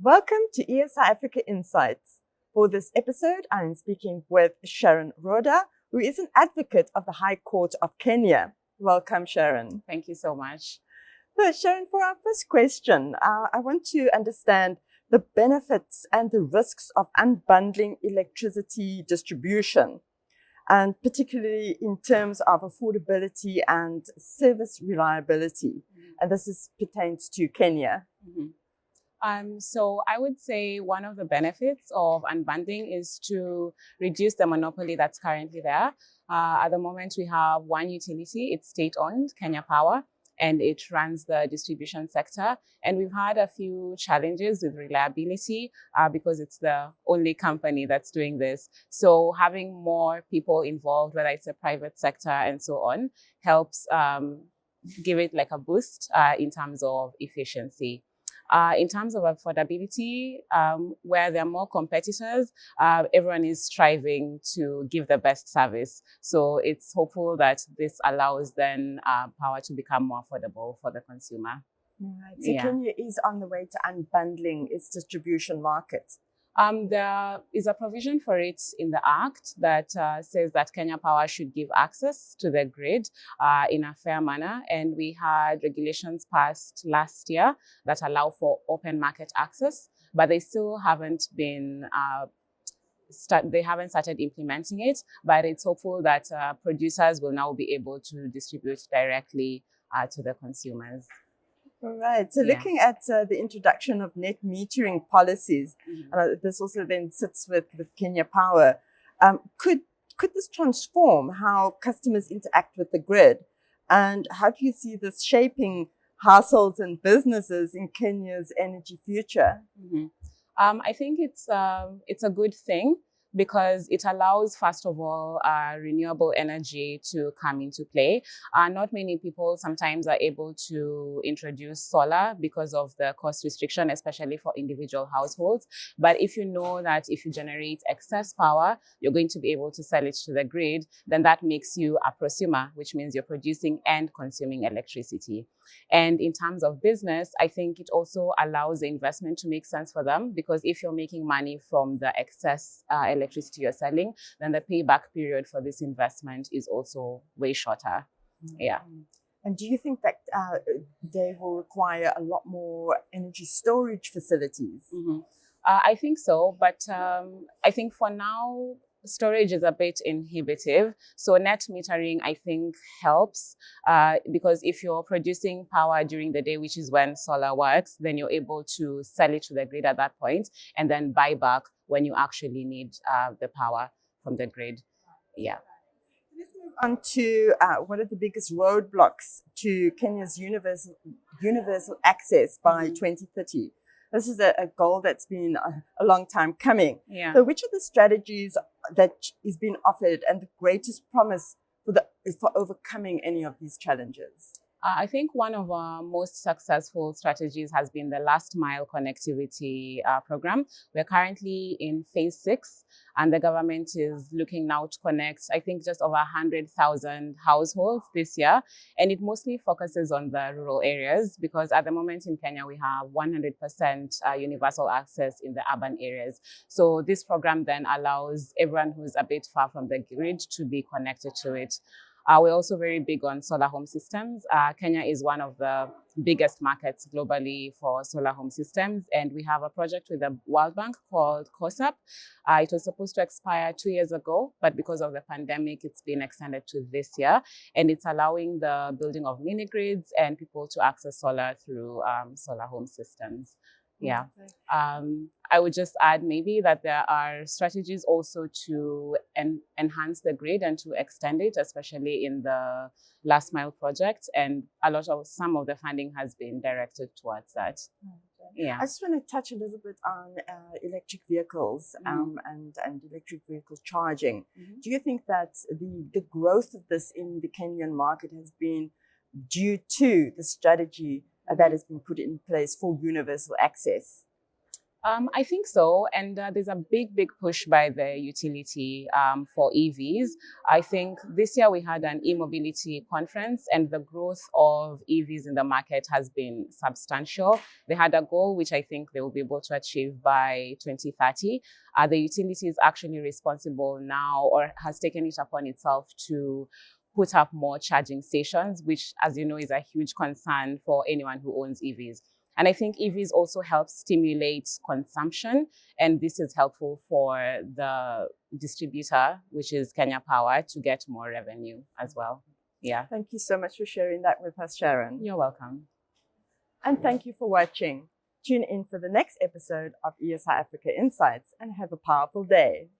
Welcome to ESI Africa Insights. For this episode, I am speaking with Sharon Rodah, who is an advocate of the High Court of Kenya. Welcome, Sharon. Thank you so much. So, Sharon, for our first question, I want to understand the benefits and the risks of unbundling electricity distribution, and particularly in terms of affordability and service reliability. And this pertains to Kenya. So I would say one of the benefits of unbundling is to reduce the monopoly that's currently there. At the moment, we have one utility, it's state-owned, Kenya Power, and it runs the distribution sector. And we've had a few challenges with reliability because it's the only company that's doing this. So having more people involved, whether it's a private sector and so on, helps give it like a boost in terms of efficiency. In terms of affordability, where there are more competitors, everyone is striving to give the best service. So it's hopeful that this allows then power to become more affordable for the consumer. Right. So Kenya is on the way to unbundling its distribution market. There is a provision for it in the Act that says that Kenya Power should give access to the grid in a fair manner. And we had regulations passed last year that allow for open market access, but they still haven't been they haven't started implementing it. But it's hopeful that producers will now be able to distribute directly to the consumers. All right. So looking at the introduction of net metering policies, this also then sits with Kenya Power. Could this transform how customers interact with the grid? And how do you see this shaping households and businesses in Kenya's energy future? I think it's a good thing, because it allows, first of all, renewable energy to come into play. Not many people sometimes are able to introduce solar because of the cost restriction, especially for individual households. But if you know that if you generate excess power, you're going to be able to sell it to the grid, then that makes you a prosumer, which means you're producing and consuming electricity. And in terms of business, I think it also allows the investment to make sense for them, because if you're making money from the excess electricity you're selling, then the payback period for this investment is also way shorter. Yeah. And do you think that they will require a lot more energy storage facilities? I think so, but I think for now, storage is a bit inhibitive. So net metering, I think, helps because if you're producing power during the day, which is when solar works, then you're able to sell it to the grid at that point and then buy back when you actually need the power from the grid. Yeah. Let's move on to what are the biggest roadblocks to Kenya's universal access by 2030? This is a goal that's been a long time coming. Yeah. So which are the strategies that is being offered and the greatest promise for overcoming any of these challenges? I think one of our most successful strategies has been the last mile connectivity program. We're currently in phase 6, and the government is looking now to connect, I think, just over 100,000 households this year. And it mostly focuses on the rural areas, because at the moment in Kenya, we have 100% universal access in the urban areas. So this program then allows everyone who's a bit far from the grid to be connected to it. We're also very big on solar home systems. Kenya is one of the biggest markets globally for solar home systems. And we have a project with the World Bank called COSAP. It was supposed to expire 2 years ago, but because of the pandemic, it's been extended to this year. And it's allowing the building of mini grids and people to access solar through solar home systems. Yeah. I would just add maybe that there are strategies also to enhance the grid and to extend it, especially in the last mile project. And some of the funding has been directed towards that. Okay. Yeah. I just want to touch a little bit on electric vehicles and electric vehicle charging. Do you think that the growth of this in the Kenyan market has been due to the strategy that has been put in place for universal access? I think so. And there's a big push by the utility for EVs. I think this year we had an e-mobility conference, and the growth of EVs in the market has been substantial. They had a goal, which I think they will be able to achieve by 2030. The utility is actually responsible now, or has taken it upon itself to put up more charging stations, which, as you know, is a huge concern for anyone who owns EVs. And I think EVs also help stimulate consumption, and this is helpful for the distributor, which is Kenya Power, to get more revenue as well. Yeah. Thank you so much for sharing that with us, Sharon. You're welcome. And thank you for watching. Tune in for the next episode of ESI Africa Insights and have a powerful day.